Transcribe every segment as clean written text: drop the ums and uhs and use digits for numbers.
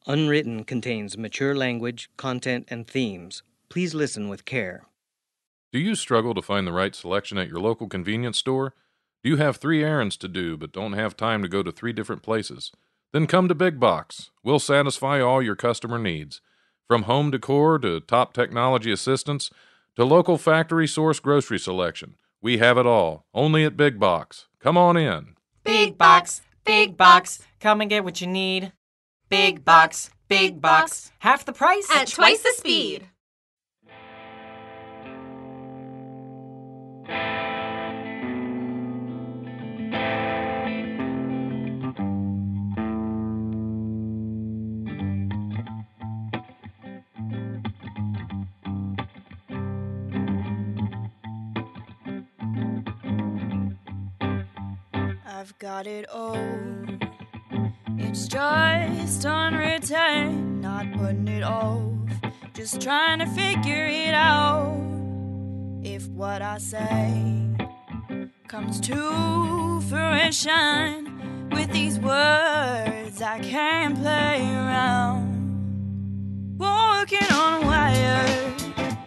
Unwritten contains mature language, content, and themes. Please listen with care. Do you struggle to find the right selection at your local convenience store? Do you have 3 errands to do but don't have time to go to 3 different places? Then come to Big Box. We'll satisfy all your customer needs. From home decor to top technology assistance to local factory source grocery selection. We have it all, only at Big Box. Come on in. Big Box, Big Box, come and get what you need. Big Box, Big Box, half the price at twice the speed. I've got it all. It's just unwritten, not putting it off, just trying to figure it out. If what I say comes to fruition, with these words I can't play around. Walking on a wire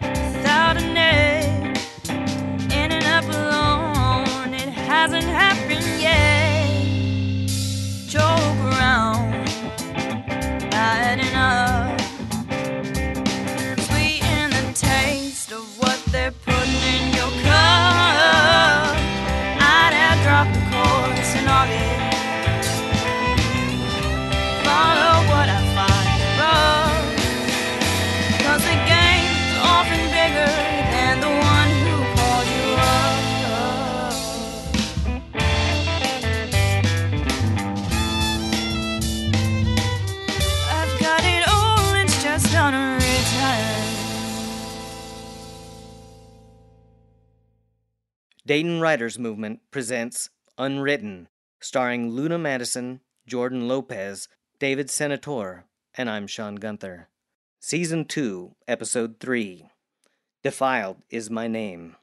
without a net, ending up alone, it hasn't happened yet. Joke around, adding up, sweeten the taste of what they're putting in your cup. I'd have dropped the course in August, follow what I find rough, 'cause the game's often bigger than the one who called you up. I've got it all, it's just unwritten. Dayton Writers Movement presents Unwritten, starring Luna Madison, Jordan Lopez, David Senator, and I'm Sean Gunther. Season 2, Episode 3. Defiled is My Name.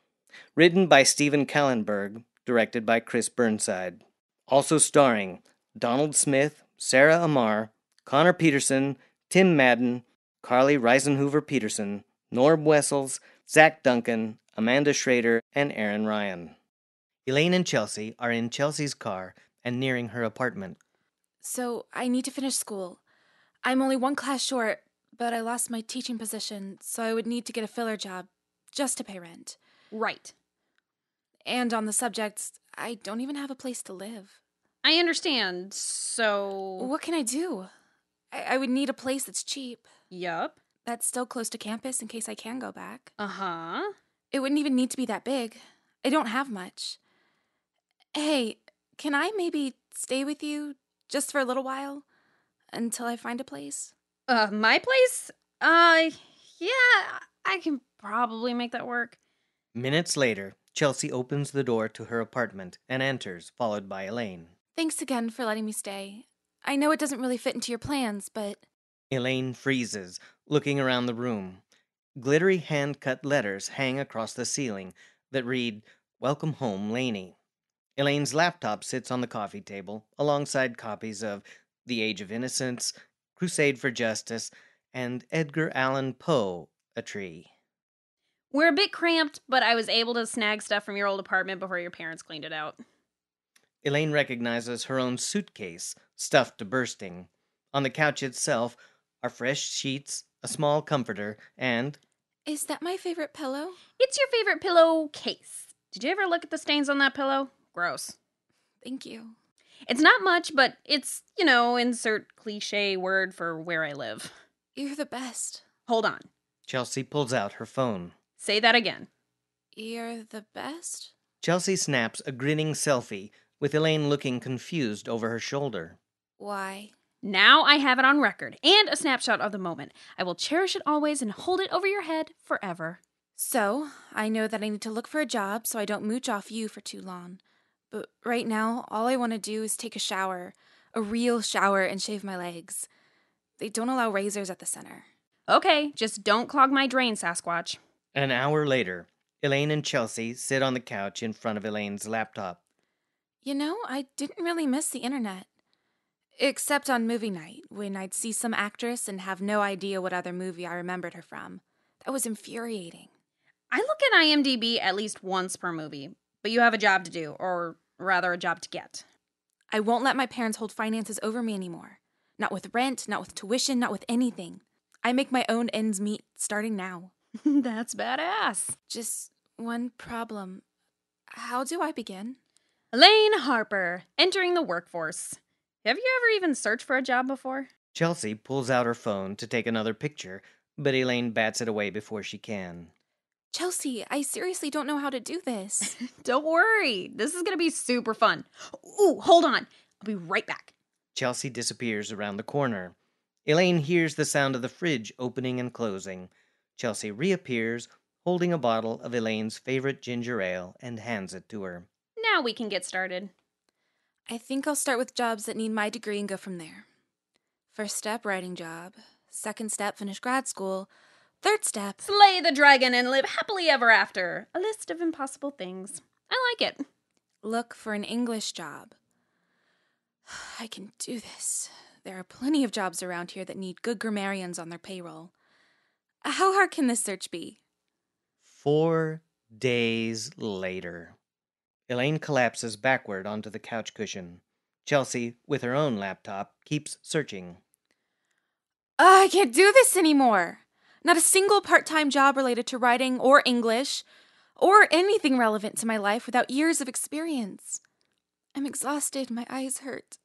Written by Stephen Kallenberg, directed by Chris Burnside. Also starring Donald Smith, Sarah Amar, Connor Peterson, Tim Madden, Carly Reisenhoover-Peterson, Norb Wessels, Zach Duncan, Amanda Schrader, and Aaron Ryan. Elaine and Chelsea are in Chelsea's car and nearing her apartment. So, I need to finish school. I'm only 1 class short, but I lost my teaching position, so I would need to get a filler job just to pay rent. Right. And on the subject, I don't even have a place to live. I understand, so... What can I do? I would need a place that's cheap, Yup. that's still close to campus in case I can go back. Uh-huh. It wouldn't even need to be that big. I don't have much. Hey, can I maybe stay with you just for a little while until I find a place? My place? Yeah, I can probably make that work. Minutes later, Chelsea opens the door to her apartment and enters, followed by Elaine. Thanks again for letting me stay. I know it doesn't really fit into your plans, but... Elaine freezes, looking around the room. Glittery hand-cut letters hang across the ceiling that read, "Welcome home, Laney." Elaine's laptop sits on the coffee table, alongside copies of The Age of Innocence, Crusade for Justice, and Edgar Allan Poe, A Tree. We're a bit cramped, but I was able to snag stuff from your old apartment before your parents cleaned it out. Elaine recognizes her own suitcase, stuffed to bursting. On the couch itself are fresh sheets, a small comforter, and... Is that my favorite pillow? It's your favorite pillow case. Did you ever look at the stains on that pillow? Gross. Thank you. It's not much, but it's, insert cliche word for where I live. You're the best. Hold on. Chelsea pulls out her phone. Say that again. You're the best? Chelsea snaps a grinning selfie, with Elaine looking confused over her shoulder. Why? Now I have it on record, and a snapshot of the moment. I will cherish it always and hold it over your head forever. So, I know that I need to look for a job so I don't mooch off you for too long. But right now, all I want to do is take a shower. A real shower, and shave my legs. They don't allow razors at the center. Okay, just don't clog my drain, Sasquatch. An hour later, Elaine and Chelsea sit on the couch in front of Elaine's laptop. I didn't really miss the internet. Except on movie night, when I'd see some actress and have no idea what other movie I remembered her from. That was infuriating. I look at IMDb at least once per movie, but you have a job to do, or rather a job to get. I won't let my parents hold finances over me anymore. Not with rent, not with tuition, not with anything. I make my own ends meet starting now. That's badass. Just one problem. How do I begin? Elaine Harper, entering the workforce. Have you ever even searched for a job before? Chelsea pulls out her phone to take another picture, but Elaine bats it away before she can. Chelsea, I seriously don't know how to do this. Don't worry. This is going to be super fun. Ooh, hold on. I'll be right back. Chelsea disappears around the corner. Elaine hears the sound of the fridge opening and closing. Chelsea reappears, holding a bottle of Elaine's favorite ginger ale, and hands it to her. Now we can get started. I think I'll start with jobs that need my degree and go from there. First step, writing job. Second step, finish grad school. Third step, Slay the dragon and live happily ever after. A list of impossible things. I like it. look for an English job. I can do this. There are plenty of jobs around here that need good grammarians on their payroll. How hard can this search be? 4 days later. Elaine collapses backward onto the couch cushion. Chelsea, with her own laptop, keeps searching. I can't do this anymore. Not a single part-time job related to writing or English or anything relevant to my life without years of experience. I'm exhausted, my eyes hurt,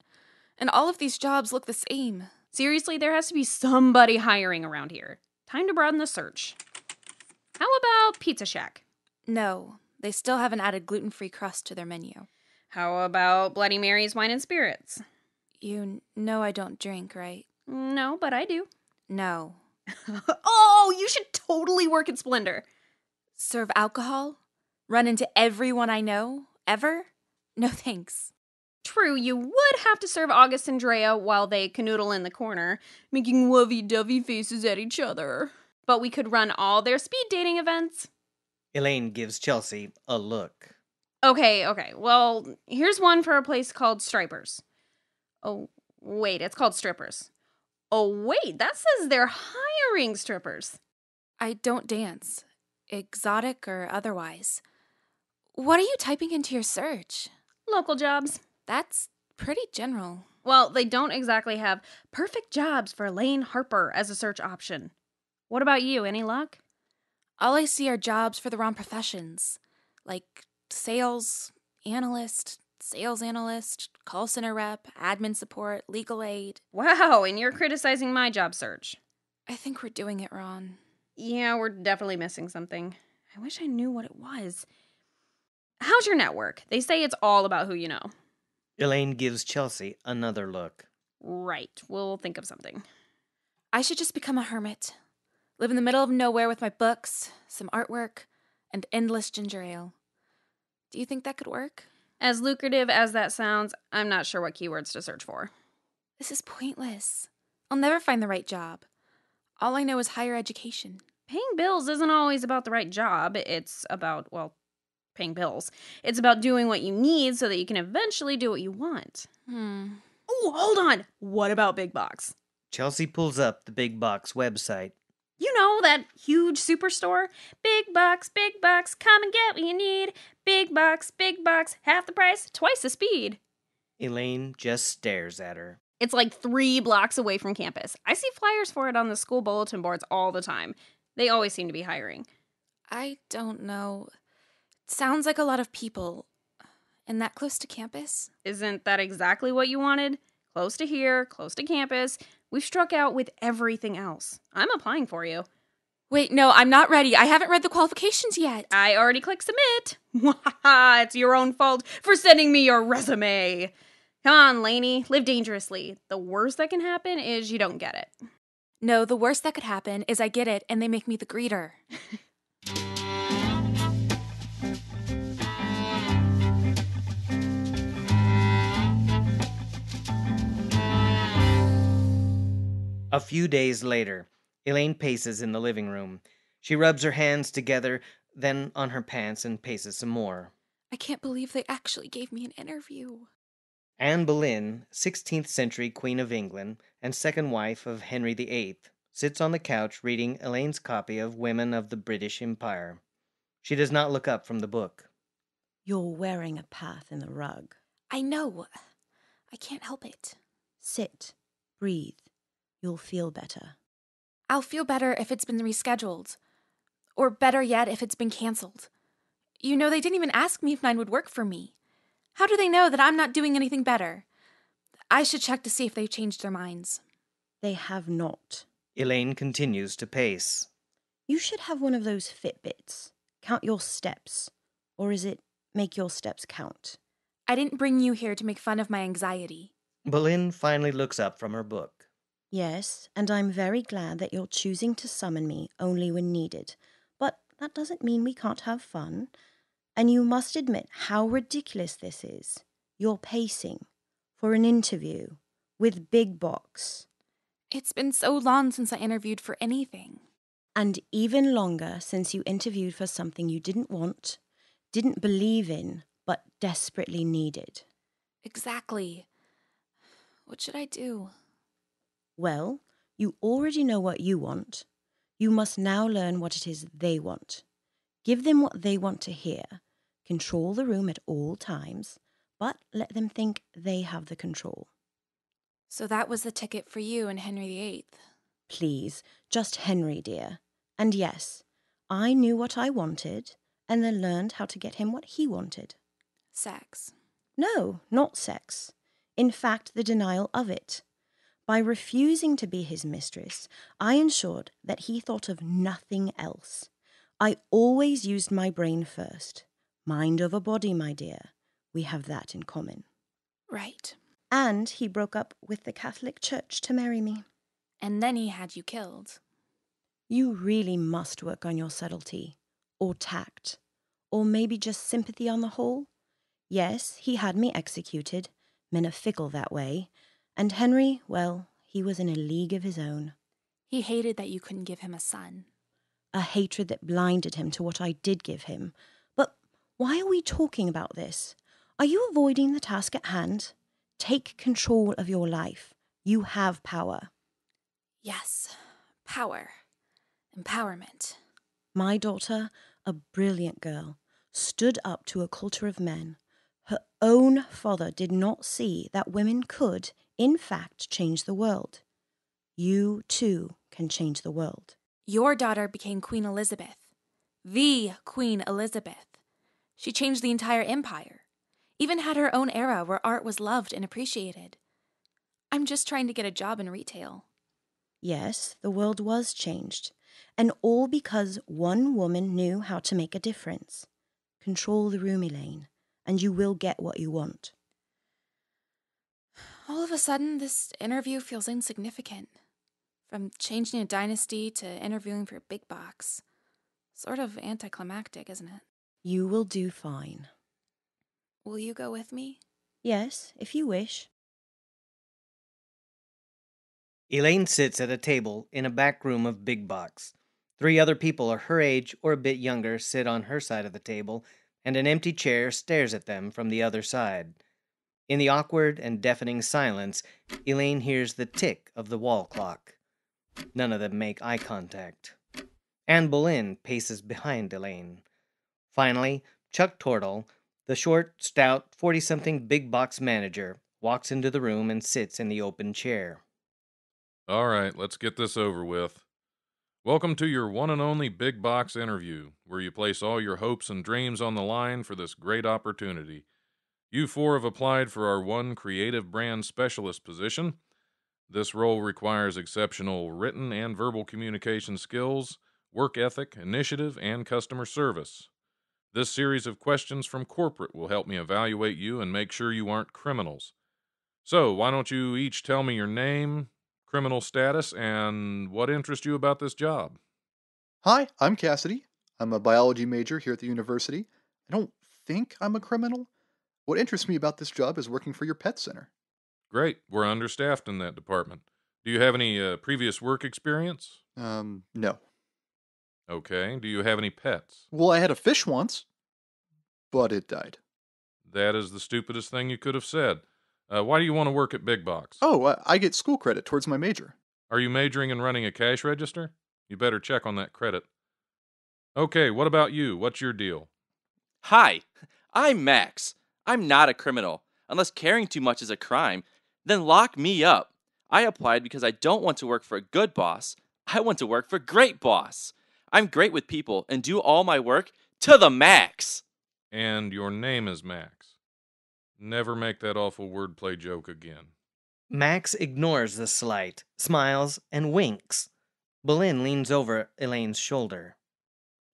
and all of these jobs look the same. Seriously, there has to be somebody hiring around here. Time to broaden the search. How about Pizza Shack? No, they still haven't added gluten-free crust to their menu. How about Bloody Mary's Wine and Spirits? You know I don't drink, right? No, but I do. No. Oh, you should totally work at Splendor. Serve alcohol? Run into everyone I know? Ever? No thanks. True, you would have to serve August and Drea while they canoodle in the corner, making lovey-dovey faces at each other. But we could run all their speed dating events. Elaine gives Chelsea a look. Okay. Well, here's one for a place called Stripers. Oh, wait, it's called Strippers. Oh, wait, that says they're hiring strippers. I don't dance, exotic or otherwise. What are you typing into your search? Local jobs. That's pretty general. Well, they don't exactly have perfect jobs for Elaine Harper as a search option. What about you? Any luck? All I see are jobs for the wrong professions, like sales analyst, call center rep, admin support, legal aid. Wow, and you're criticizing my job search. I think we're doing it wrong. Yeah, we're definitely missing something. I wish I knew what it was. How's your network? They say it's all about who you know. Elaine gives Chelsea another look. Right, we'll think of something. I should just become a hermit. Live in the middle of nowhere with my books, some artwork, and endless ginger ale. Do you think that could work? As lucrative as that sounds, I'm not sure what keywords to search for. This is pointless. I'll never find the right job. All I know is higher education. Paying bills isn't always about the right job. It's about, paying bills. It's about doing what you need so that you can eventually do what you want. Oh, hold on. What about Big Box? Chelsea pulls up the Big Box website. You know, that huge superstore? Big Box, come and get what you need. Big Box, half the price, twice the speed. Elaine just stares at her. It's like 3 blocks away from campus. I see flyers for it on the school bulletin boards all the time. They always seem to be hiring. I don't know. It sounds like a lot of people. And that close to campus? Isn't that exactly what you wanted? Close to here, close to campus. We've struck out with everything else. I'm applying for you. Wait, no, I'm not ready. I haven't read the qualifications yet. I already clicked submit. It's your own fault for sending me your resume. Come on, Lainey, live dangerously. The worst that can happen is you don't get it. No, the worst that could happen is I get it and they make me the greeter. A few days later, Elaine paces in the living room. She rubs her hands together, then on her pants and paces some more. I can't believe they actually gave me an interview. Anne Boleyn, 16th century Queen of England and second wife of Henry VIII, sits on the couch reading Elaine's copy of Women of the British Empire. She does not look up from the book. You're wearing a path in the rug. I know. I can't help it. Sit. Breathe. You'll feel better. I'll feel better if it's been rescheduled. Or better yet, if it's been canceled. You know, they didn't even ask me if 9 would work for me. How do they know that I'm not doing anything better? I should check to see if they've changed their minds. They have not. Elaine continues to pace. You should have one of those Fitbits. Count your steps. Or is it make your steps count? I didn't bring you here to make fun of my anxiety. Boleyn finally looks up from her book. Yes, and I'm very glad that you're choosing to summon me only when needed. But that doesn't mean we can't have fun. And you must admit how ridiculous this is. You're pacing for an interview with Big Box. It's been so long since I interviewed for anything. And even longer since you interviewed for something you didn't want, didn't believe in, but desperately needed. Exactly. What should I do? Well, you already know what you want. You must now learn what it is they want. Give them what they want to hear. Control the room at all times, but let them think they have the control. So that was the ticket for you and Henry VIII. Please, just Henry, dear. And yes, I knew what I wanted, and then learned how to get him what he wanted. Sex. No, not sex. In fact, the denial of it. By refusing to be his mistress, I ensured that he thought of nothing else. I always used my brain first. Mind over body, my dear. We have that in common. Right. And he broke up with the Catholic Church to marry me. And then he had you killed. You really must work on your subtlety, or tact, or maybe just sympathy on the whole. Yes, he had me executed. Men are fickle that way. And Henry, well, he was in a league of his own. He hated that you couldn't give him a son. A hatred that blinded him to what I did give him. But why are we talking about this? Are you avoiding the task at hand? Take control of your life. You have power. Yes. Power. Empowerment. My daughter, a brilliant girl, stood up to a culture of men. Her own father did not see that women could, in fact, change the world. You, too, can change the world. Your daughter became Queen Elizabeth. The Queen Elizabeth. She changed the entire empire. Even had her own era where art was loved and appreciated. I'm just trying to get a job in retail. Yes, the world was changed. And all because one woman knew how to make a difference. Control the room, Elaine, and you will get what you want. All of a sudden, this interview feels insignificant. From changing a dynasty to interviewing for Big Box. Sort of anticlimactic, isn't it? You will do fine. Will you go with me? Yes, if you wish. Elaine sits at a table in a back room of Big Box. 3 other people are her age or a bit younger sit on her side of the table, and an empty chair stares at them from the other side. In the awkward and deafening silence, Elaine hears the tick of the wall clock. None of them make eye contact. Anne Boleyn paces behind Elaine. Finally, Chuck Tortle, the short, stout, 40-something Big Box manager, walks into the room and sits in the open chair. All right, let's get this over with. Welcome to your one and only Big Box interview, where you place all your hopes and dreams on the line for this great opportunity. You 4 have applied for our one creative brand specialist position. This role requires exceptional written and verbal communication skills, work ethic, initiative, and customer service. This series of questions from corporate will help me evaluate you and make sure you aren't criminals. So, why don't you each tell me your name, criminal status, and what interests you about this job? Hi, I'm Cassidy. I'm a biology major here at the university. I don't think I'm a criminal. What interests me about this job is working for your pet center. Great, we're understaffed in that department. Do you have any previous work experience? No. Okay, do you have any pets? Well, I had a fish once, but it died. That is the stupidest thing you could have said. Why do you want to work at Big Box? Oh, I get school credit towards my major. Are you majoring in running a cash register? You better check on that credit. Okay, what about you? What's your deal? Hi, I'm Max. I'm not a criminal. Unless caring too much is a crime, then lock me up. I applied because I don't want to work for a good boss. I want to work for a great boss. I'm great with people and do all my work to the max. And your name is Max. Never make that awful wordplay joke again. Max ignores the slight, smiles, and winks. Boleyn leans over Elaine's shoulder.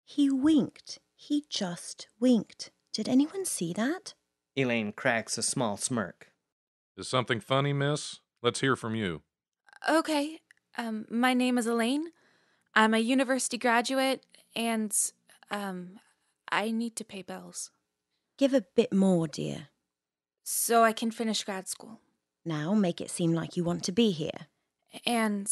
He winked. He just winked. Did anyone see that? Elaine cracks a small smirk. Is something funny, miss? Let's hear from you. Okay, my name is Elaine. I'm a university graduate, and, I need to pay bills. Give a bit more, dear. So I can finish grad school. Now make it seem like you want to be here. And,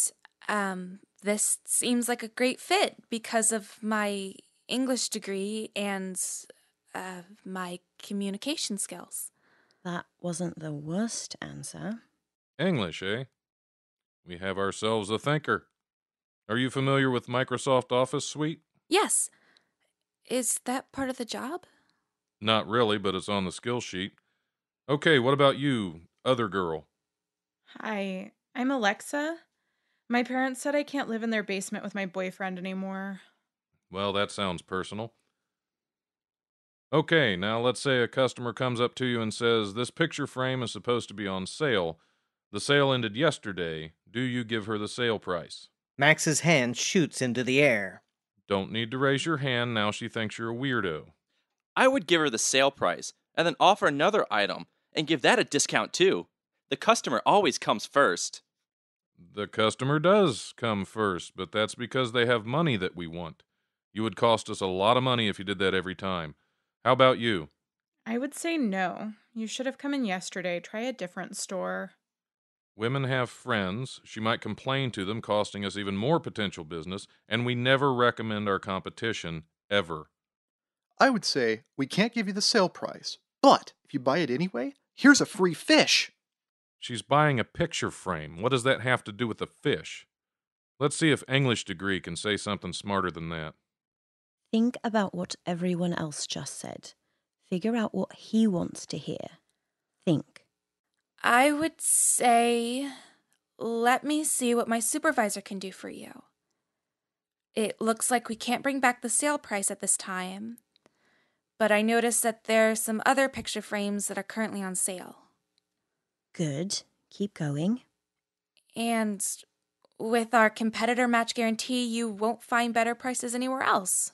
this seems like a great fit because of my English degree and, my communication skills. That wasn't the worst answer. English, eh? We have ourselves a thinker. Are you familiar with Microsoft Office Suite? Yes. Is that part of the job? Not really, but it's on the skill sheet. Okay, what about you, other girl? Hi, I'm Alexa. My parents said I can't live in their basement with my boyfriend anymore. Well, that sounds personal. Okay, now let's say a customer comes up to you and says, this picture frame is supposed to be on sale. The sale ended yesterday. Do you give her the sale price? Max's hand shoots into the air. Don't need to raise your hand, now she thinks you're a weirdo. I would give her the sale price and then offer another item and give that a discount too. The customer always comes first. The customer does come first, but that's because they have money that we want. You would cost us a lot of money if you did that every time. How about you? I would say no. You should have come in yesterday. Try a different store. Women have friends. She might complain to them, costing us even more potential business, and we never recommend our competition, ever. I would say we can't give you the sale price, but if you buy it anyway, here's a free fish. She's buying a picture frame. What does that have to do with the fish? Let's see if English degree can say something smarter than that. Think about what everyone else just said. Figure out what he wants to hear. Think. I would say, let me see what my supervisor can do for you. It looks like we can't bring back the sale price at this time, but I noticed that there are some other picture frames that are currently on sale. Good. Keep going. And with our competitor match guarantee, you won't find better prices anywhere else.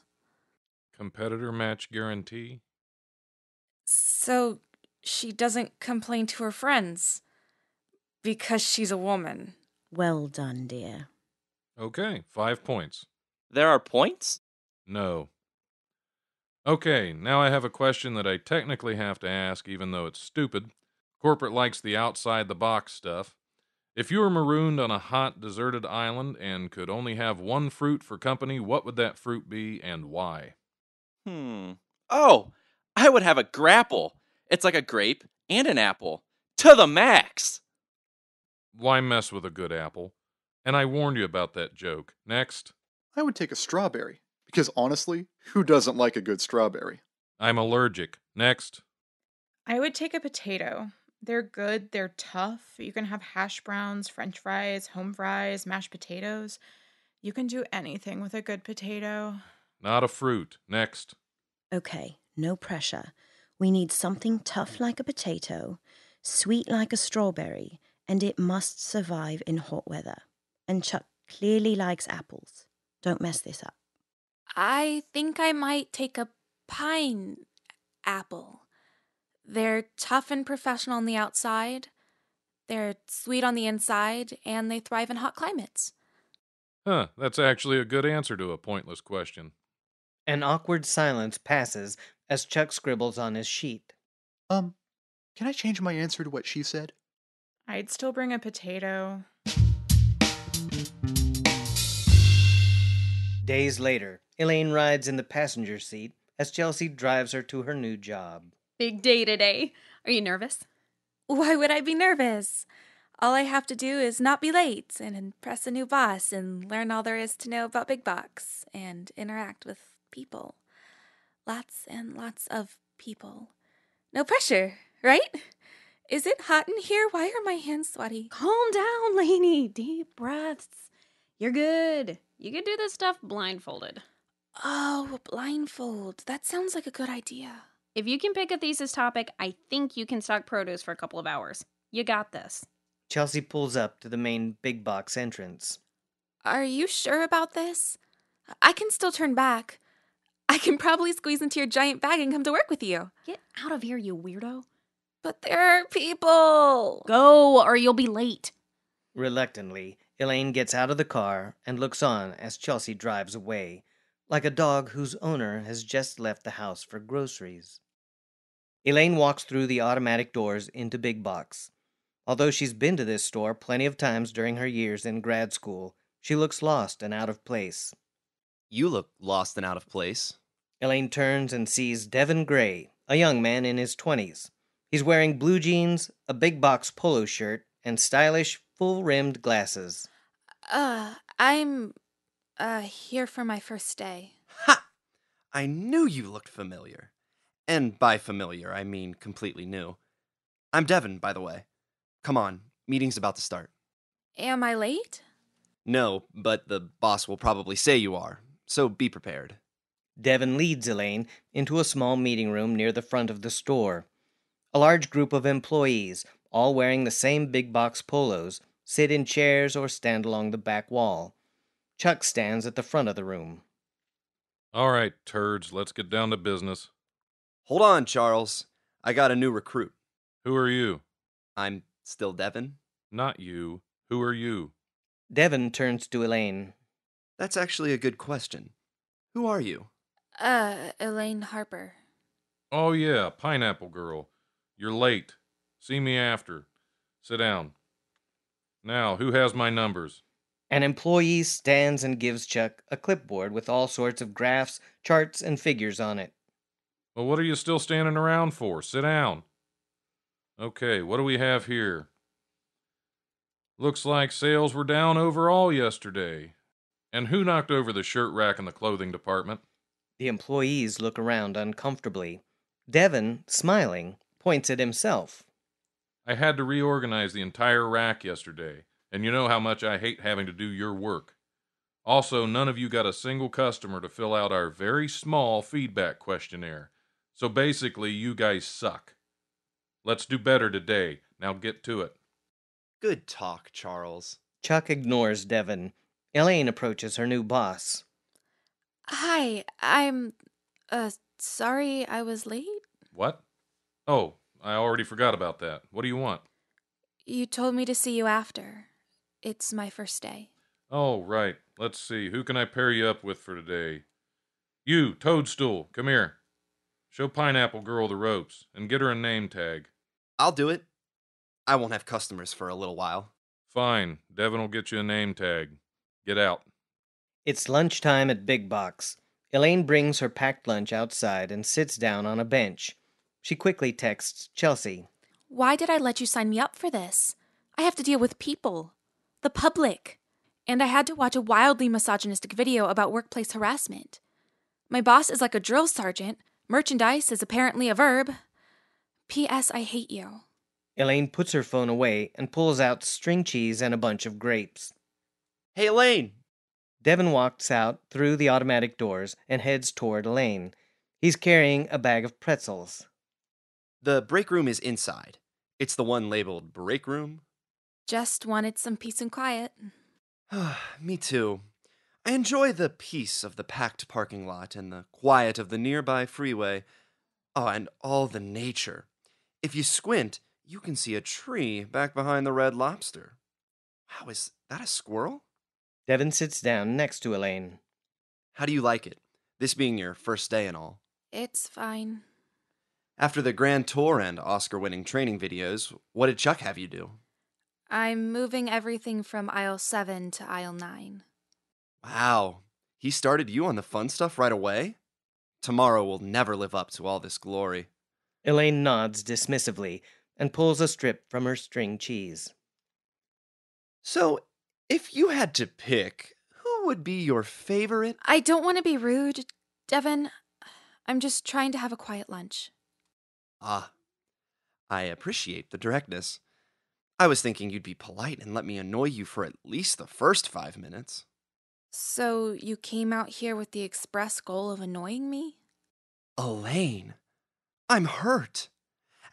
Competitor match guarantee? So she doesn't complain to her friends because she's a woman. Well done, dear. Okay, 5 points. There are points? No. Okay, now I have a question that I technically have to ask, even though it's stupid. Corporate likes the outside-the-box stuff. If you were marooned on a hot, deserted island and could only have one fruit for company, what would that fruit be and why? Oh, I would have a grapple. It's like a grape and an apple. To the max! Why mess with a good apple? And I warned you about that joke. Next. I would take a strawberry, because honestly, who doesn't like a good strawberry? I'm allergic. Next. I would take a potato. They're good, they're tough. You can have hash browns, french fries, home fries, mashed potatoes. You can do anything with a good potato. Not a fruit. Next. Okay, no pressure. We need something tough like a potato, sweet like a strawberry, and it must survive in hot weather. And Chuck clearly likes apples. Don't mess this up. I think I might take a pine apple. They're tough and professional on the outside, they're sweet on the inside, and they thrive in hot climates. Huh, that's actually a good answer to a pointless question. An awkward silence passes as Chuck scribbles on his sheet. Can I change my answer to what she said? I'd still bring a potato. Days later, Elaine rides in the passenger seat as Chelsea drives her to her new job. Big day today. Are you nervous? Why would I be nervous? All I have to do is not be late and impress a new boss and learn all there is to know about big box and interact with people. Lots and lots of people. No pressure, right? Is it hot in here? Why are my hands sweaty? Calm down, Lainey. Deep breaths. You're good. You can do this stuff blindfolded. Oh, blindfold. That sounds like a good idea. If you can pick a thesis topic, I think you can stock produce for a couple of hours. You got this. Chelsea pulls up to the main big box entrance. Are you sure about this? I can still turn back. I can probably squeeze into your giant bag and come to work with you. Get out of here, you weirdo. But there are people. Go, or you'll be late. Reluctantly, Elaine gets out of the car and looks on as Chelsea drives away, like a dog whose owner has just left the house for groceries. Elaine walks through the automatic doors into Big Box. Although she's been to this store plenty of times during her years in grad school, she looks lost and out of place. You look lost and out of place. Elaine turns and sees Devin Gray, a young man in his 20s. He's wearing blue jeans, a big box polo shirt, and stylish, full-rimmed glasses. I'm here for my first day. Ha! I knew you looked familiar. And by familiar, I mean completely new. I'm Devin, by the way. Come on, meeting's about to start. Am I late? No, but the boss will probably say you are, so be prepared. Devin leads Elaine into a small meeting room near the front of the store. A large group of employees, all wearing the same big box polos, sit in chairs or stand along the back wall. Chuck stands at the front of the room. All right, turds, let's get down to business. Hold on, Charles. I got a new recruit. Who are you? I'm still Devin. Not you. Who are you? Devin turns to Elaine. That's actually a good question. Who are you? Elaine Harper. Oh yeah, Pineapple Girl. You're late. See me after. Sit down. Now, who has my numbers? An employee stands and gives Chuck a clipboard with all sorts of graphs, charts, and figures on it. Well, what are you still standing around for? Sit down. Okay, what do we have here? Looks like sales were down overall yesterday. And who knocked over the shirt rack in the clothing department? The employees look around uncomfortably. Devin, smiling, points at himself. I had to reorganize the entire rack yesterday, and you know how much I hate having to do your work. Also, none of you got a single customer to fill out our very small feedback questionnaire. So basically, you guys suck. Let's do better today. Now get to it. Good talk, Charles. Chuck ignores Devin. Elaine approaches her new boss. Hi, I'm, sorry I was late. What? Oh, I already forgot about that. What do you want? You told me to see you after. It's my first day. Oh, right. Let's see. Who can I pair you up with for today? You, Toadstool, come here. Show Pineapple Girl the ropes, and get her a name tag. I'll do it. I won't have customers for a little while. Fine. Devin will get you a name tag. Get out. It's lunchtime at Big Box. Elaine brings her packed lunch outside and sits down on a bench. She quickly texts Chelsea. Why did I let you sign me up for this? I have to deal with people. The public. And I had to watch a wildly misogynistic video about workplace harassment. My boss is like a drill sergeant. Merchandise is apparently a verb. P.S. I hate you. Elaine puts her phone away and pulls out string cheese and a bunch of grapes. Hey, Elaine! Devin walks out through the automatic doors and heads toward Elaine. He's carrying a bag of pretzels. The break room is inside. It's the one labeled break room. Just wanted some peace and quiet. Me too. I enjoy the peace of the packed parking lot and the quiet of the nearby freeway. Oh, and all the nature. If you squint, you can see a tree back behind the Red Lobster. Wow, is that a squirrel? Devin sits down next to Elaine. How do you like it, this being your first day and all? It's fine. After the grand tour and Oscar-winning training videos, what did Chuck have you do? I'm moving everything from aisle 7 to aisle 9. Wow, he started you on the fun stuff right away? Tomorrow will never live up to all this glory. Elaine nods dismissively and pulls a strip from her string cheese. So, if you had to pick, who would be your favorite? I don't want to be rude, Devin. I'm just trying to have a quiet lunch. Ah, I appreciate the directness. I was thinking you'd be polite and let me annoy you for at least the first 5 minutes. So you came out here with the express goal of annoying me? Elaine, I'm hurt.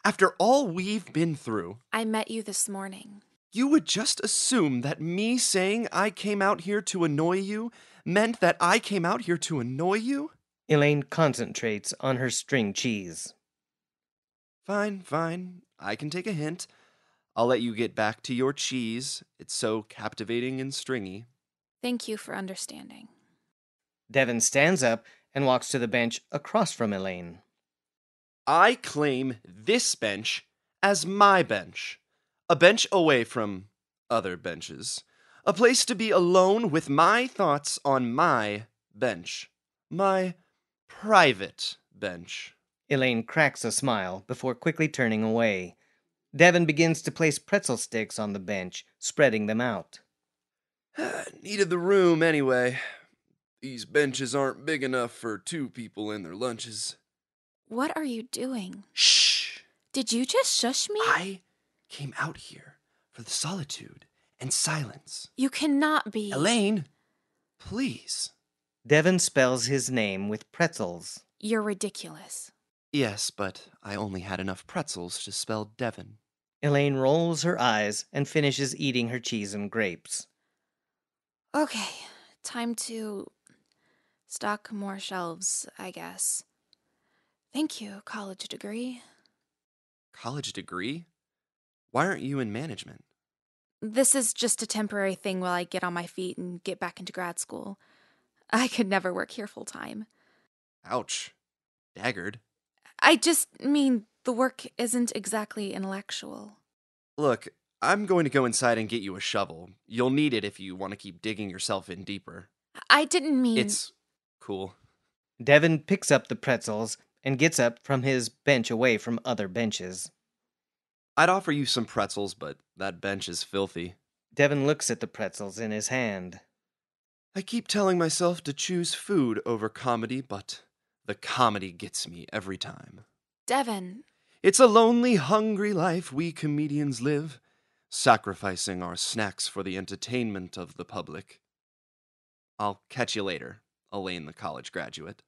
After all we've been through, I met you this morning. you would just assume that me saying I came out here to annoy you meant that I came out here to annoy you? Elaine concentrates on her string cheese. Fine. I can take a hint. I'll let you get back to your cheese. It's so captivating and stringy. Thank you for understanding. Devin stands up and walks to the bench across from Elaine. I claim this bench as my bench. A bench away from other benches. A place to be alone with my thoughts on my bench. My private bench. Elaine cracks a smile before quickly turning away. Devin begins to place pretzel sticks on the bench, spreading them out. Needed the room anyway. These benches aren't big enough for 2 people and their lunches. What are you doing? Shh! Did you just shush me? I came out here for the solitude and silence. You cannot be. Elaine, please. Devin spells his name with pretzels. You're ridiculous. Yes, but I only had enough pretzels to spell Devon. Elaine rolls her eyes and finishes eating her cheese and grapes. Okay, time to stock more shelves, I guess. Thank you, college degree. College degree? Why aren't you in management? This is just a temporary thing while I get on my feet and get back into grad school. I could never work here full time. Ouch. Daggered. I just mean the work isn't exactly intellectual. Look, I'm going to go inside and get you a shovel. You'll need it if you want to keep digging yourself in deeper. I didn't mean... It's cool. Devin picks up the pretzels and gets up from his bench away from other benches. I'd offer you some pretzels, but that bench is filthy. Devin looks at the pretzels in his hand. I keep telling myself to choose food over comedy, but the comedy gets me every time. Devin. It's a lonely, hungry life we comedians live, sacrificing our snacks for the entertainment of the public. I'll catch you later, Elaine the college graduate.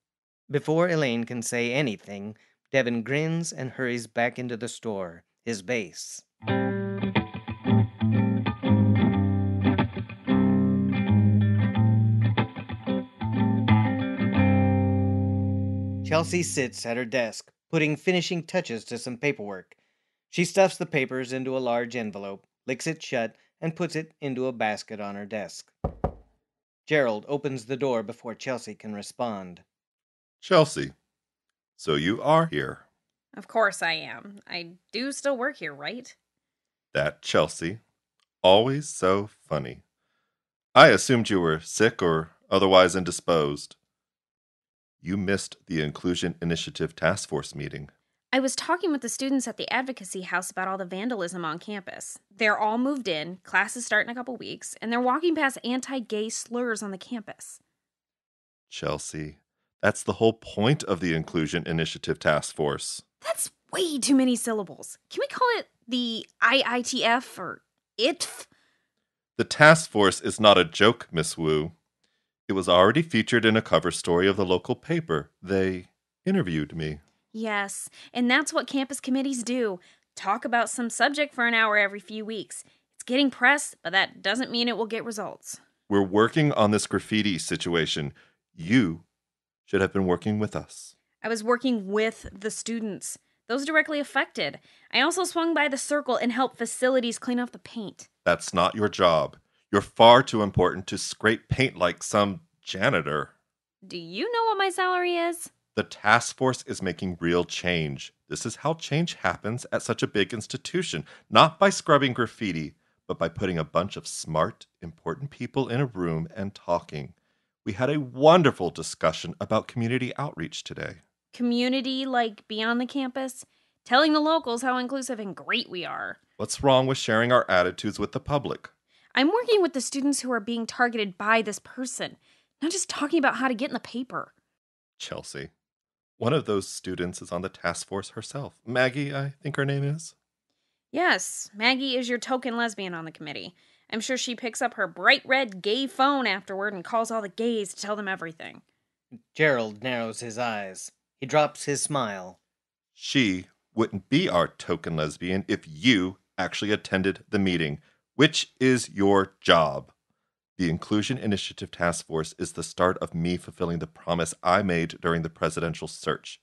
Before Elaine can say anything, Devin grins and hurries back into the store, his base. Chelsea sits at her desk, putting finishing touches to some paperwork. She stuffs the papers into a large envelope, licks it shut, and puts it into a basket on her desk. Gerald opens the door before Chelsea can respond. Chelsea, so you are here. Of course I am. I do still work here, right? That Chelsea. Always so funny. I assumed you were sick or otherwise indisposed. You missed the Inclusion Initiative Task Force meeting. I was talking with the students at the advocacy house about all the vandalism on campus. They're all moved in, classes start in a couple weeks, and they're walking past anti-gay slurs on the campus. Chelsea, that's the whole point of the Inclusion Initiative Task Force. That's way too many syllables. Can we call it the IITF or ITF? The task force is not a joke, Miss Wu. It was already featured in a cover story of the local paper. They interviewed me. Yes, and that's what campus committees do. Talk about some subject for an hour every few weeks. It's getting press, but that doesn't mean it will get results. We're working on this graffiti situation. You should have been working with us. I was working with the students, those directly affected. I also swung by the circle and helped facilities clean off the paint. That's not your job. You're far too important to scrape paint like some janitor. Do you know what my salary is? The task force is making real change. This is how change happens at such a big institution, not by scrubbing graffiti, but by putting a bunch of smart, important people in a room and talking. We had a wonderful discussion about community outreach today. Community, like beyond the campus? telling the locals how inclusive and great we are. What's wrong with sharing our attitudes with the public? I'm working with the students who are being targeted by this person, not just talking about how to get in the paper. Chelsea. One of those students is on the task force herself. Maggie, I think her name is. Yes, Maggie is your token lesbian on the committee. I'm sure she picks up her bright red gay phone afterward and calls all the gays to tell them everything. Gerald narrows his eyes. He drops his smile. She wouldn't be our token lesbian if you actually attended the meeting, which is your job. The Inclusion Initiative Task Force is the start of me fulfilling the promise I made during the presidential search.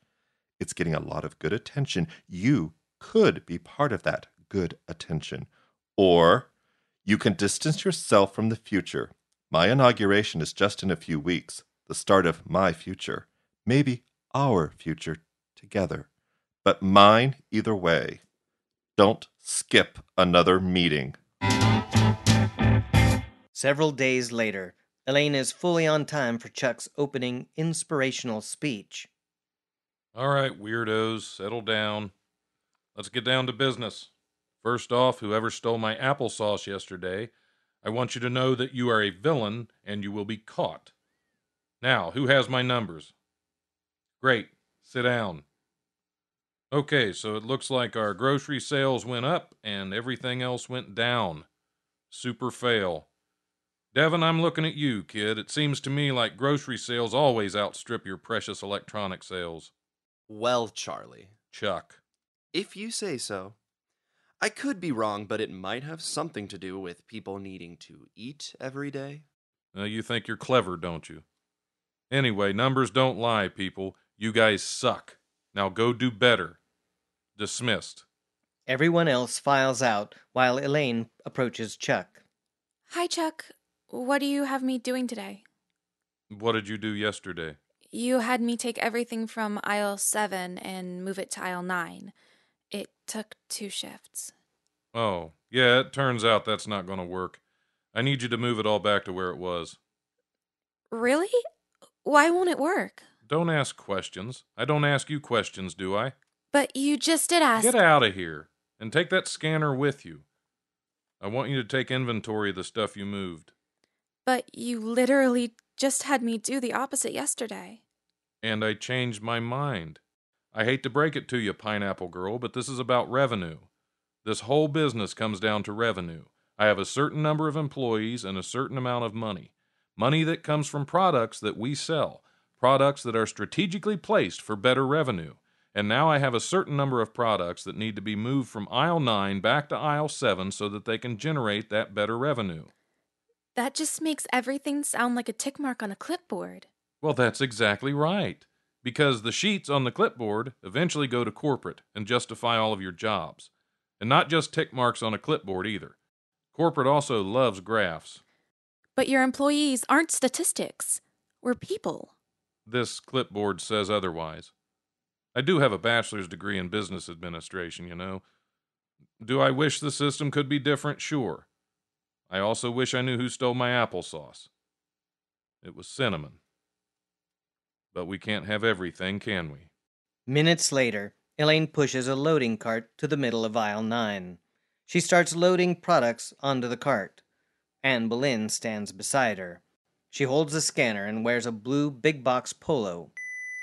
It's getting a lot of good attention. You could be part of that good attention. Or you can distance yourself from the future. My inauguration is just in a few weeks, the start of my future. Maybe our future together. But mine either way. Don't skip another meeting. Several days later, Elaine is fully on time for Chuck's opening inspirational speech. All right, weirdos, settle down. Let's get down to business. First off, whoever stole my applesauce yesterday, I want you to know that you are a villain and you will be caught. Now, who has my numbers? Great, sit down. Okay, so it looks like our grocery sales went up and everything else went down. Super fail. Devin, I'm looking at you, kid. It seems to me like grocery sales always outstrip your precious electronic sales. Well, Charlie, Chuck. if you say so. I could be wrong, but it might have something to do with people needing to eat every day. You think you're clever, don't you? Anyway, numbers don't lie, people. You guys suck. Now go do better. Dismissed. Everyone else files out while Elaine approaches Chuck. Hi, Chuck. What do you have me doing today? What did you do yesterday? You had me take everything from aisle 7 and move it to aisle 9. It took 2 shifts. Oh, yeah, it turns out that's not going to work. I need you to move it all back to where it was. Really? Why won't it work? Don't ask questions. I don't ask you questions, do I? But you just did ask. Get out of here and take that scanner with you. I want you to take inventory of the stuff you moved. But you literally just had me do the opposite yesterday. And I changed my mind. I hate to break it to you, Pineapple Girl, but this is about revenue. This whole business comes down to revenue. I have a certain number of employees and a certain amount of money. Money that comes from products that we sell, products that are strategically placed for better revenue. And now I have a certain number of products that need to be moved from aisle 9 back to aisle 7 so that they can generate that better revenue. That just makes everything sound like a tick mark on a clipboard. Well, that's exactly right. Because the sheets on the clipboard eventually go to corporate and justify all of your jobs. And not just tick marks on a clipboard either. Corporate also loves graphs. But your employees aren't statistics. We're people. This clipboard says otherwise. I do have a bachelor's degree in business administration, you know. Do I wish the system could be different? Sure. I also wish I knew who stole my applesauce. It was cinnamon. But we can't have everything, can we? Minutes later, Elaine pushes a loading cart to the middle of aisle 9. She starts loading products onto the cart. Anne Boleyn stands beside her. She holds a scanner and wears a blue big box polo.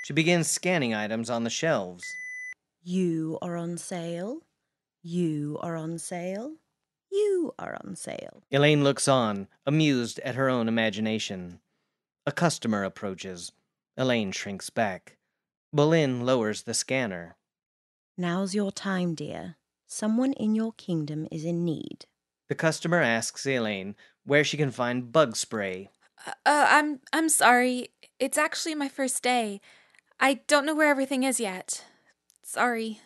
She begins scanning items on the shelves. You are on sale. You are on sale. You are on sale. Elaine looks on, amused at her own imagination. A customer approaches. Elaine shrinks back. Boleyn lowers the scanner. Now's your time, dear. Someone in your kingdom is in need. The customer asks Elaine where she can find bug spray. I'm sorry. It's actually my first day. I don't know where everything is yet. Sorry.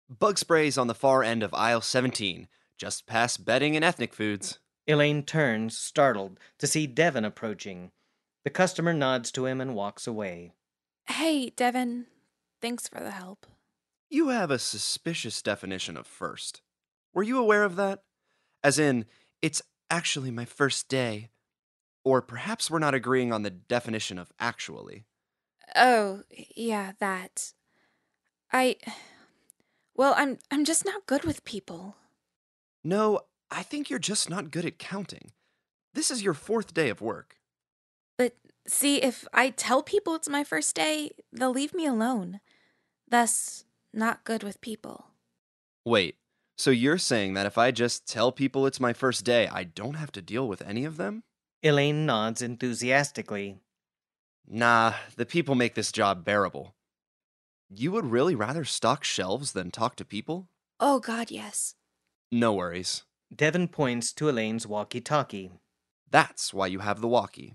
Bug spray's on the far end of aisle 17, just past bedding and ethnic foods. Elaine turns, startled, to see Devin approaching. The customer nods to him and walks away. Hey, Devin. Thanks for the help. You have a suspicious definition of first. Were you aware of that? As in, it's actually my first day. Or perhaps we're not agreeing on the definition of actually. Oh, yeah, that. Well, I'm just not good with people. No, I think you're just not good at counting. This is your 4th day of work. But see, if I tell people it's my first day, they'll leave me alone. Thus, not good with people. Wait, so you're saying that if I just tell people it's my first day, I don't have to deal with any of them? Elaine nods enthusiastically. Nah, the people make this job bearable. You would really rather stock shelves than talk to people? Oh, God, yes. No worries. Devin points to Elaine's walkie-talkie. That's why you have the walkie.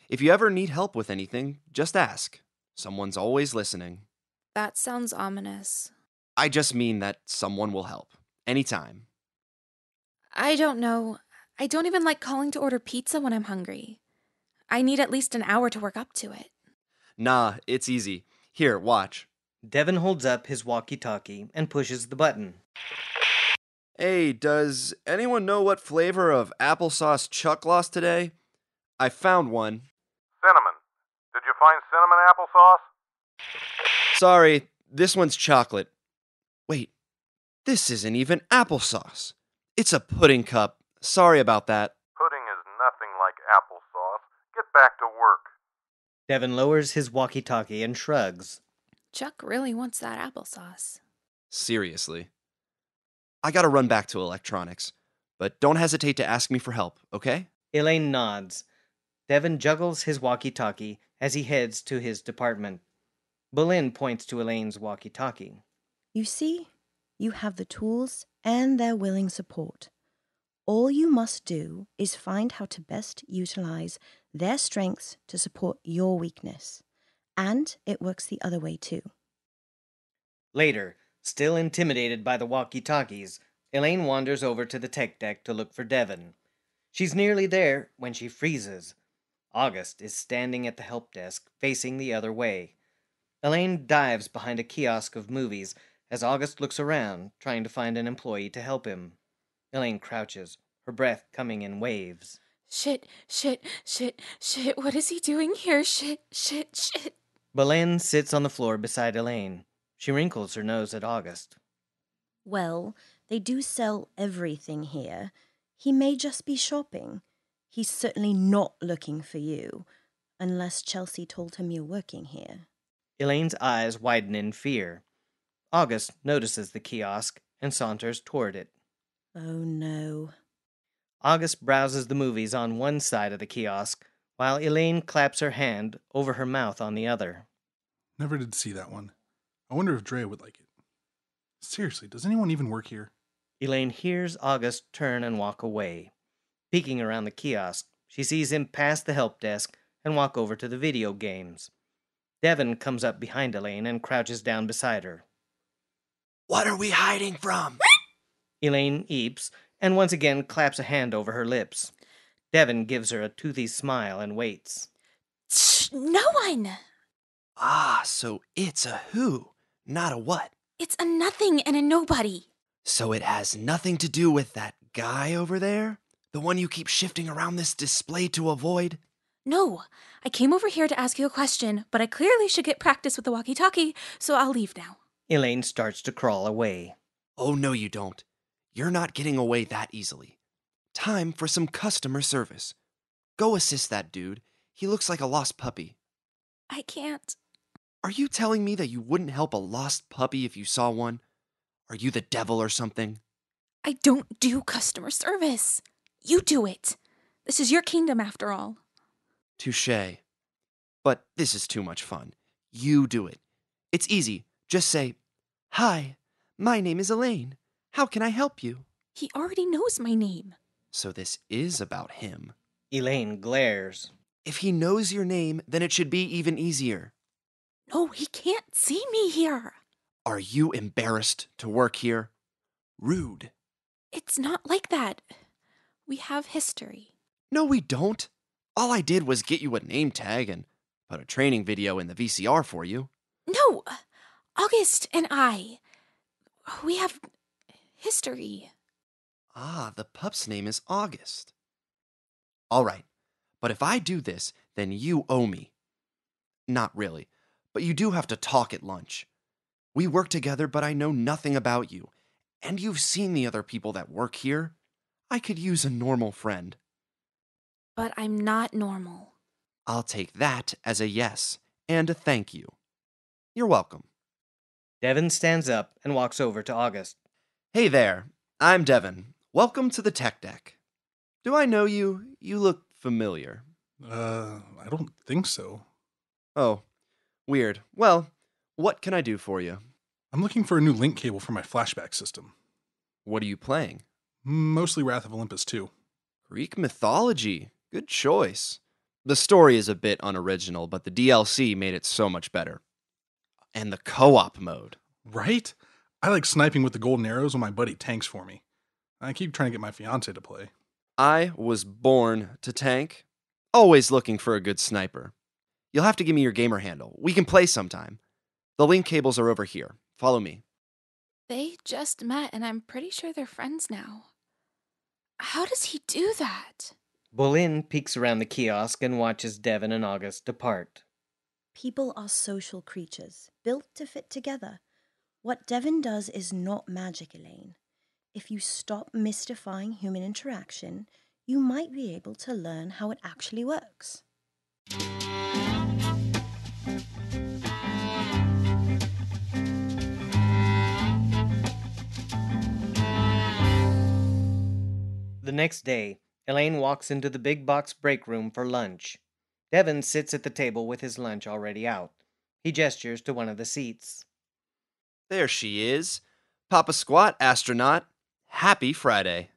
If you ever need help with anything, just ask. Someone's always listening. That sounds ominous. I just mean that someone will help. Anytime. I don't know. I don't even like calling to order pizza when I'm hungry. I need at least an hour to work up to it. Nah, it's easy. Here, watch. Devin holds up his walkie-talkie and pushes the button. Hey, does anyone know what flavor of applesauce Chuck lost today? I found one. Cinnamon. Did you find cinnamon applesauce? Sorry, this one's chocolate. Wait, this isn't even applesauce. It's a pudding cup. Sorry about that. Pudding is nothing like applesauce. Get back to work. Devin lowers his walkie-talkie and shrugs. Chuck really wants that applesauce. Seriously. I gotta run back to electronics, but don't hesitate to ask me for help, okay? Elaine nods. Devin juggles his walkie-talkie as he heads to his department. Boleyn points to Elaine's walkie-talkie. You see, you have the tools and their willing support. All you must do is find how to best utilize their strengths to support your weakness. And it works the other way too. Later, still intimidated by the walkie-talkies, Elaine wanders over to the tech deck to look for Devin. She's nearly there when she freezes. August is standing at the help desk, facing the other way. Elaine dives behind a kiosk of movies as August looks around, trying to find an employee to help him. Elaine crouches, her breath coming in waves. Shit, what is he doing here? Shit. Boleyn sits on the floor beside Elaine. She wrinkles her nose at August. Well, they do sell everything here. He may just be shopping. He's certainly not looking for you, unless Chelsea told him you're working here. Elaine's eyes widen in fear. August notices the kiosk and saunters toward it. Oh no. August browses the movies on one side of the kiosk, while Elaine claps her hand over her mouth on the other. Never did see that one. I wonder if Drea would like it. Seriously, does anyone even work here? Elaine hears August turn and walk away. Peeking around the kiosk, she sees him pass the help desk and walk over to the video games. Devin comes up behind Elaine and crouches down beside her. What are we hiding from? Elaine eeps and once again claps a hand over her lips. Devin gives her a toothy smile and waits. No one! Ah, so it's a who, not a what. It's a nothing and a nobody. So it has nothing to do with that guy over there? The one you keep shifting around this display to avoid? No, I came over here to ask you a question, but I clearly should get practice with the walkie-talkie, so I'll leave now. Elaine starts to crawl away. Oh, no, you don't. You're not getting away that easily. Time for some customer service. Go assist that dude. He looks like a lost puppy. I can't. Are you telling me that you wouldn't help a lost puppy if you saw one? Are you the devil or something? I don't do customer service. You do it. This is your kingdom after all. Touché. But this is too much fun. You do it. It's easy. Just say, "Hi, my name is Elaine. How can I help you?" He already knows my name. So this is about him. Elaine glares. If he knows your name, then it should be even easier. No, he can't see me here. Are you embarrassed to work here? Rude. It's not like that. We have history. No, we don't. All I did was get you a name tag and put a training video in the VCR for you. No, August and we have history. Ah, the pup's name is August. All right, but if I do this, then you owe me. Not really, but you do have to talk at lunch. We work together, but I know nothing about you. And you've seen the other people that work here. I could use a normal friend. But I'm not normal. I'll take that as a yes and a thank you. You're welcome. Devin stands up and walks over to August. Hey there, I'm Devin. Welcome to the tech deck. Do I know you? You look familiar. I don't think so. Oh, weird. Well, what can I do for you? I'm looking for a new link cable for my flashback system. What are you playing? Mostly Wrath of Olympus 2. Greek mythology. Good choice. The story is a bit unoriginal, but the DLC made it so much better. And the co-op mode. Right? I like sniping with the golden arrows when my buddy tanks for me. I keep trying to get my fiance to play. I was born to tank. Always looking for a good sniper. You'll have to give me your gamer handle. We can play sometime. The link cables are over here. Follow me. They just met, and I'm pretty sure they're friends now. How does he do that? Bolin peeks around the kiosk and watches Devin and August depart. People are social creatures, built to fit together. What Devin does is not magic, Elaine. If you stop mystifying human interaction, you might be able to learn how it actually works. The next day, Elaine walks into the big box break room for lunch. Devin sits at the table with his lunch already out. He gestures to one of the seats. There she is. Papa Squat, astronaut. Happy Friday.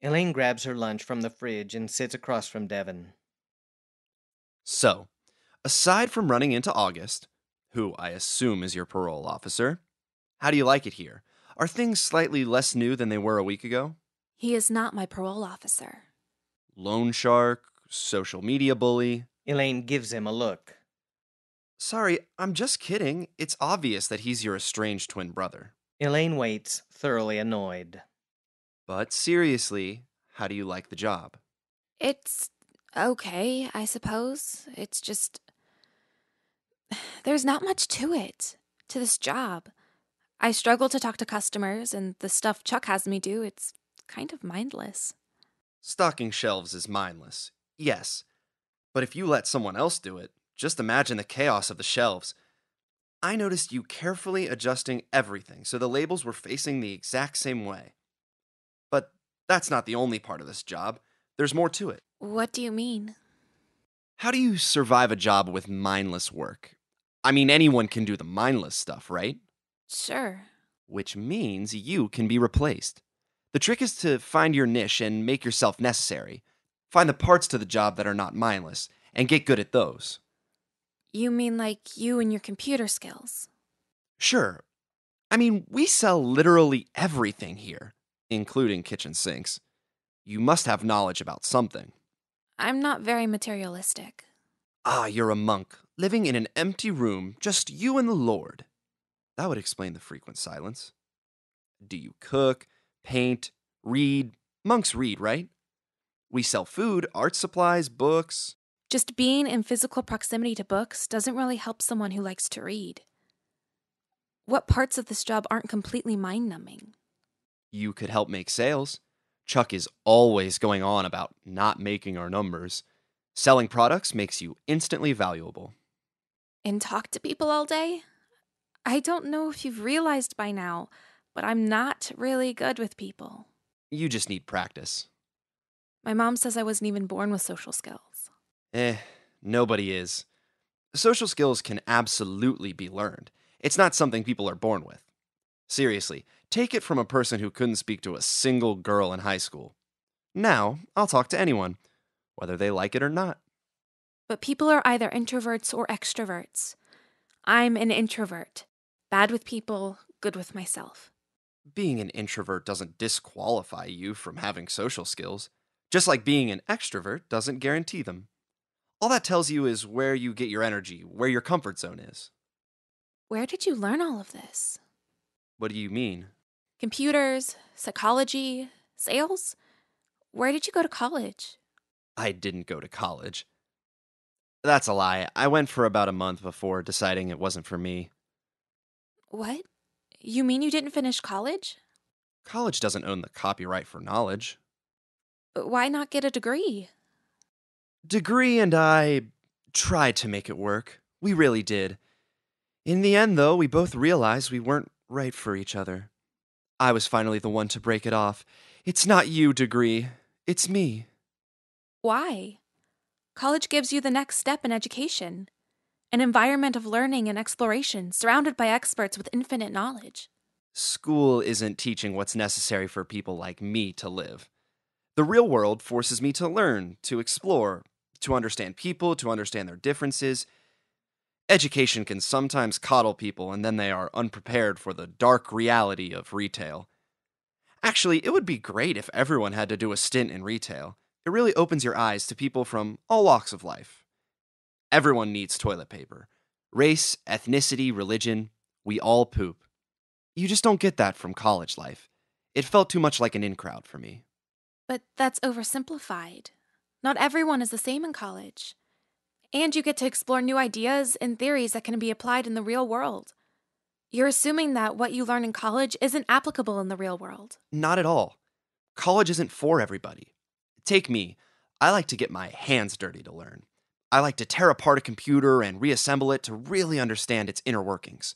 Elaine grabs her lunch from the fridge and sits across from Devin. So, aside from running into August, who I assume is your parole officer, how do you like it here? Are things slightly less new than they were a week ago? He is not my parole officer. Loan shark, social media bully. Elaine gives him a look. Sorry, I'm just kidding. It's obvious that he's your estranged twin brother. Elaine waits, thoroughly annoyed. But seriously, how do you like the job? It's okay, I suppose. It's just... There's not much to it, to this job. I struggle to talk to customers, and the stuff Chuck has me do, it's kind of mindless. Stocking shelves is mindless, yes. But if you let someone else do it, just imagine the chaos of the shelves. I noticed you carefully adjusting everything so the labels were facing the exact same way. But that's not the only part of this job. There's more to it. What do you mean? How do you survive a job with mindless work? I mean, anyone can do the mindless stuff, right? Sure. Which means you can be replaced. The trick is to find your niche and make yourself necessary. Find the parts to the job that are not mindless, and get good at those. You mean like you and your computer skills? Sure. I mean, we sell literally everything here, including kitchen sinks. You must have knowledge about something. I'm not very materialistic. Ah, you're a monk, living in an empty room, just you and the Lord. That would explain the frequent silence. Do you cook, paint, read? Monks read, right? We sell food, art supplies, books. Just being in physical proximity to books doesn't really help someone who likes to read. What parts of this job aren't completely mind-numbing? You could help make sales. Chuck is always going on about not making our numbers. Selling products makes you instantly valuable. And talk to people all day? I don't know if you've realized by now, but I'm not really good with people. You just need practice. My mom says I wasn't even born with social skills. Nobody is. Social skills can absolutely be learned. It's not something people are born with. Seriously, take it from a person who couldn't speak to a single girl in high school. Now, I'll talk to anyone, whether they like it or not. But people are either introverts or extroverts. I'm an introvert. Bad with people, good with myself. Being an introvert doesn't disqualify you from having social skills, just like being an extrovert doesn't guarantee them. All that tells you is where you get your energy, where your comfort zone is. Where did you learn all of this? What do you mean? Computers, psychology, sales? Where did you go to college? I didn't go to college. That's a lie. I went for about a month before deciding it wasn't for me. What? You mean you didn't finish college? College doesn't own the copyright for knowledge. Why not get a degree? Degree and I tried to make it work. We really did. In the end, though, we both realized we weren't right for each other. I was finally the one to break it off. It's not you, Degree. It's me. Why? College gives you the next step in education. An environment of learning and exploration, surrounded by experts with infinite knowledge. School isn't teaching what's necessary for people like me to live. The real world forces me to learn, to explore, to understand people, to understand their differences. Education can sometimes coddle people, and then they are unprepared for the dark reality of retail. Actually, it would be great if everyone had to do a stint in retail. It really opens your eyes to people from all walks of life. Everyone needs toilet paper. Race, ethnicity, religion, we all poop. You just don't get that from college life. It felt too much like an in-crowd for me. But that's oversimplified. Not everyone is the same in college. And you get to explore new ideas and theories that can be applied in the real world. You're assuming that what you learn in college isn't applicable in the real world. Not at all. College isn't for everybody. Take me. I like to get my hands dirty to learn. I like to tear apart a computer and reassemble it to really understand its inner workings.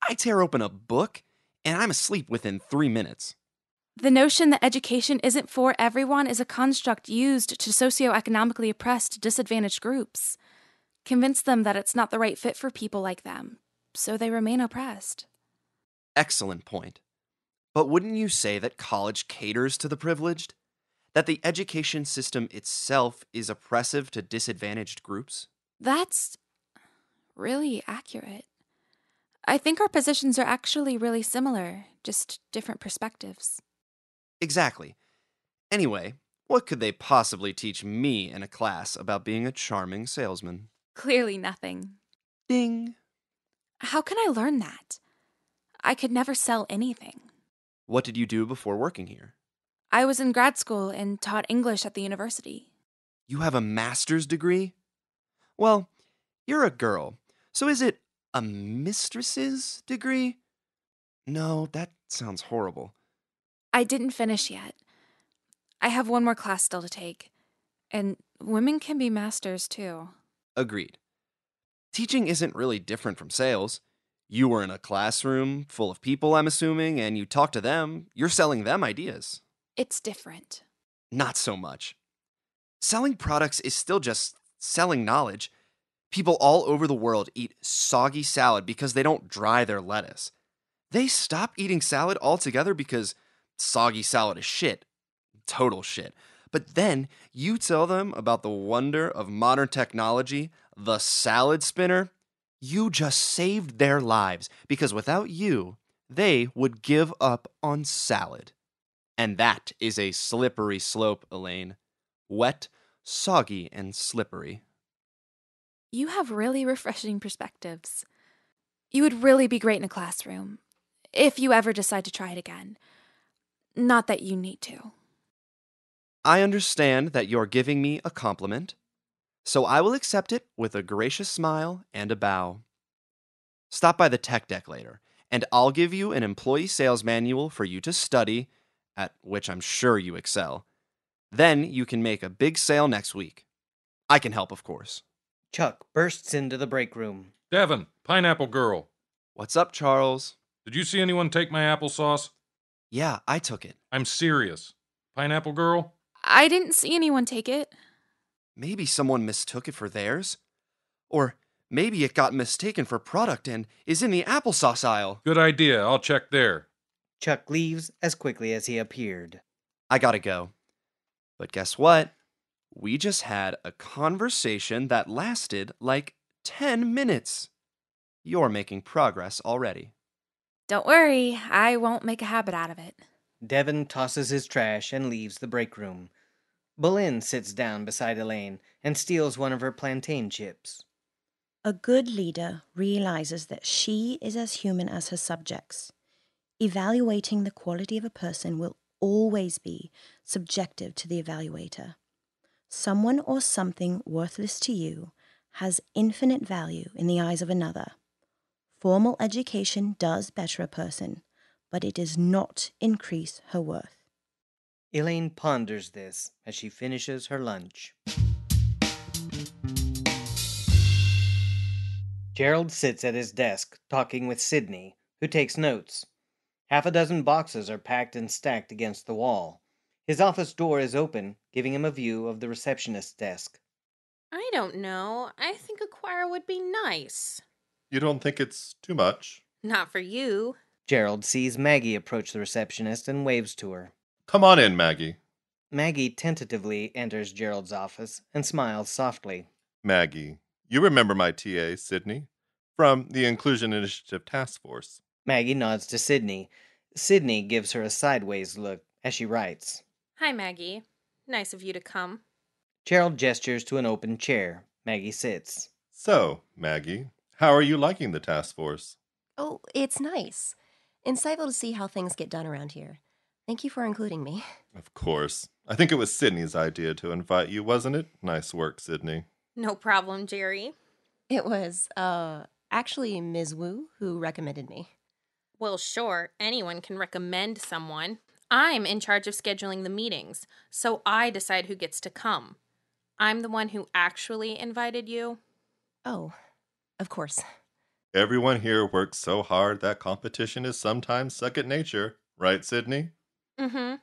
I tear open a book, and I'm asleep within 3 minutes. The notion that education isn't for everyone is a construct used to socioeconomically oppressed, disadvantaged groups. Convince them that it's not the right fit for people like them, so they remain oppressed. Excellent point. But wouldn't you say that college caters to the privileged? That the education system itself is oppressive to disadvantaged groups? That's really accurate. I think our positions are actually really similar, just different perspectives. Exactly. Anyway, what could they possibly teach me in a class about being a charming salesman? Clearly nothing. Ding. How can I learn that? I could never sell anything. What did you do before working here? I was in grad school and taught English at the university. You have a master's degree? Well, you're a girl, so is it a mistress's degree? No, that sounds horrible. I didn't finish yet. I have one more class still to take. And women can be masters, too. Agreed. Teaching isn't really different from sales. You were in a classroom full of people, I'm assuming, and you talk to them. You're selling them ideas. It's different. Not so much. Selling products is still just selling knowledge. People all over the world eat soggy salad because they don't dry their lettuce. They stop eating salad altogether because soggy salad is shit. Total shit. But then you tell them about the wonder of modern technology, the salad spinner. You just saved their lives because without you, they would give up on salad. And that is a slippery slope, Elaine. Wet, soggy, and slippery. You have really refreshing perspectives. You would really be great in a classroom, if you ever decide to try it again. Not that you need to. I understand that you're giving me a compliment, so I will accept it with a gracious smile and a bow. Stop by the tech deck later, and I'll give you an employee sales manual for you to study, at which I'm sure you excel. Then you can make a big sale next week. I can help, of course. Chuck bursts into the break room. Devin, Pineapple Girl. What's up, Charles? Did you see anyone take my applesauce? Yeah, I took it. I'm serious. Pineapple Girl? I didn't see anyone take it. Maybe someone mistook it for theirs. Or maybe it got mistaken for product and is in the applesauce aisle. Good idea. I'll check there. Chuck leaves as quickly as he appeared. I gotta go. But guess what? We just had a conversation that lasted like 10 minutes. You're making progress already. Don't worry, I won't make a habit out of it. Devin tosses his trash and leaves the break room. Boleyn sits down beside Elaine and steals one of her plantain chips. A good leader realizes that she is as human as her subjects. Evaluating the quality of a person will always be subjective to the evaluator. Someone or something worthless to you has infinite value in the eyes of another. Formal education does better a person, but it does not increase her worth. Elaine ponders this as she finishes her lunch. Gerald sits at his desk, talking with Sydney, who takes notes. Half a dozen boxes are packed and stacked against the wall. His office door is open, giving him a view of the receptionist's desk. I don't know. I think a choir would be nice. You don't think it's too much? Not for you. Gerald sees Maggie approach the receptionist and waves to her. Come on in, Maggie. Maggie tentatively enters Gerald's office and smiles softly. Maggie, you remember my TA, Sydney, from the Inclusion Initiative Task Force. Maggie nods to Sydney. Sydney gives her a sideways look as she writes. Hi, Maggie. Nice of you to come. Gerald gestures to an open chair. Maggie sits. So, Maggie, how are you liking the task force? Oh, it's nice. Insightful to see how things get done around here. Thank you for including me. Of course. I think it was Sydney's idea to invite you, wasn't it? Nice work, Sydney. No problem, Jerry. It was, actually Ms. Wu who recommended me. Well, sure, anyone can recommend someone. I'm in charge of scheduling the meetings, so I decide who gets to come. I'm the one who actually invited you. Oh, of course. Everyone here works so hard that competition is sometimes second nature, right, Sydney? Mm-hmm.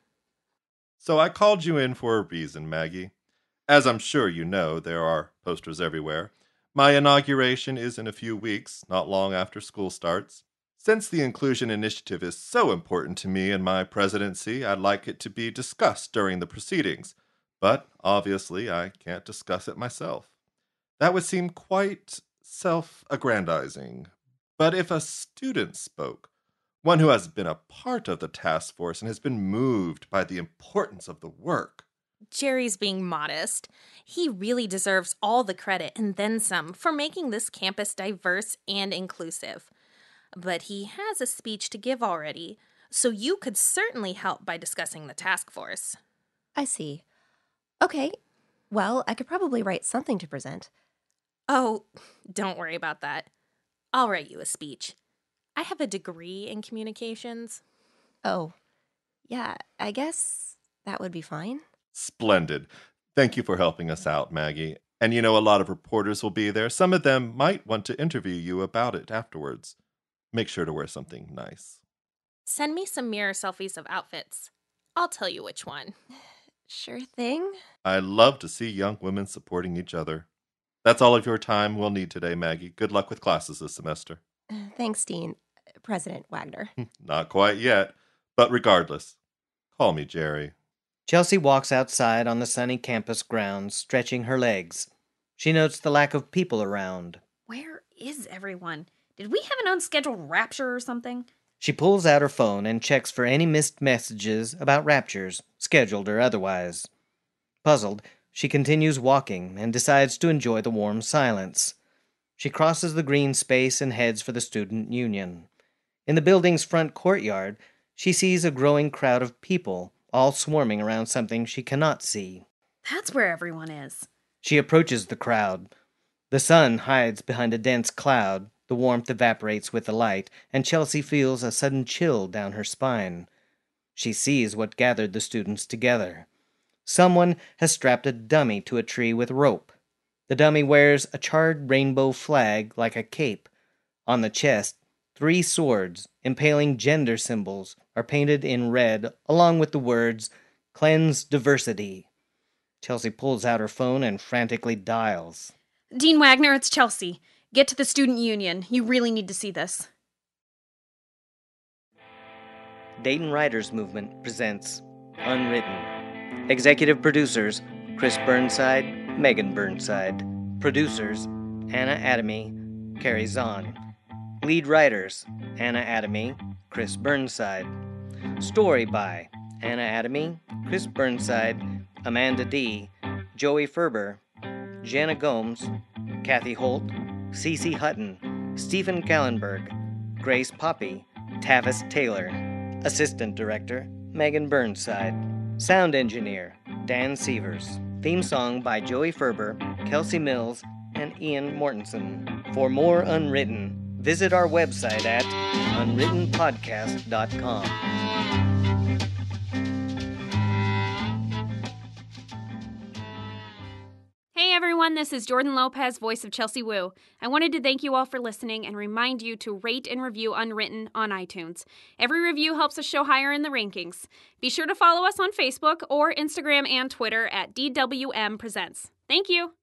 So I called you in for a reason, Maggie. As I'm sure you know, there are posters everywhere. My inauguration is in a few weeks, not long after school starts. Since the Inclusion Initiative is so important to me and my presidency, I'd like it to be discussed during the proceedings. But obviously, I can't discuss it myself. That would seem quite self-aggrandizing. But if a student spoke, one who has been a part of the task force and has been moved by the importance of the work. Jerry's being modest. He really deserves all the credit and then some for making this campus diverse and inclusive. But he has a speech to give already, so you could certainly help by discussing the task force. I see. Okay, well, I could probably write something to present. Oh, don't worry about that. I'll write you a speech. I have a degree in communications. Oh, yeah, I guess that would be fine. Splendid. Thank you for helping us out, Maggie. And you know, a lot of reporters will be there. Some of them might want to interview you about it afterwards. Make sure to wear something nice. Send me some mirror selfies of outfits. I'll tell you which one. Sure thing. I love to see young women supporting each other. That's all of your time we'll need today, Maggie. Good luck with classes this semester. Thanks, Dean. President Wagner. Not quite yet, but regardless, call me Jerry. Chelsea walks outside on the sunny campus grounds, stretching her legs. She notes the lack of people around. Where is everyone? Did we have an unscheduled rapture or something? She pulls out her phone and checks for any missed messages about raptures, scheduled or otherwise. Puzzled, she continues walking and decides to enjoy the warm silence. She crosses the green space and heads for the student union. In the building's front courtyard, she sees a growing crowd of people, all swarming around something she cannot see. That's where everyone is. She approaches the crowd. The sun hides behind a dense cloud, the warmth evaporates with the light, and Chelsea feels a sudden chill down her spine. She sees what gathered the students together. Someone has strapped a dummy to a tree with rope. The dummy wears a charred rainbow flag like a cape. On the chest, 3 swords, impaling gender symbols, are painted in red, along with the words, "Cleanse Diversity." Chelsea pulls out her phone and frantically dials. Dean Wagner, it's Chelsea. Get to the student union. You really need to see this. Dayton Writers Movement presents Unwritten. Executive producers, Chris Burnside, Megan Burnside. Producers, Anna Adamy, Carrie Zahn. Lead writers, Anna Adamy, Chris Burnside. Story by Anna Adamy, Chris Burnside, Amanda D., Joey Ferber, Jana Gomes, Kathy Holt, Cece Hutton, Stephen Kallenberg, Grace Poppy, Tavis Taylor. Assistant Director, Megan Burnside. Sound Engineer, Dan Sievers. Theme song by Joey Ferber, Kelsey Mills, and Ian Mortensen. For more Unwritten, Visit our website at unwrittenpodcast.com. Hey everyone, this is Jordan Lopez, voice of Chelsea Wu. I wanted to thank you all for listening and remind you to rate and review Unwritten on iTunes. Every review helps us show higher in the rankings. Be sure to follow us on Facebook or Instagram and Twitter at DWM Presents. Thank you.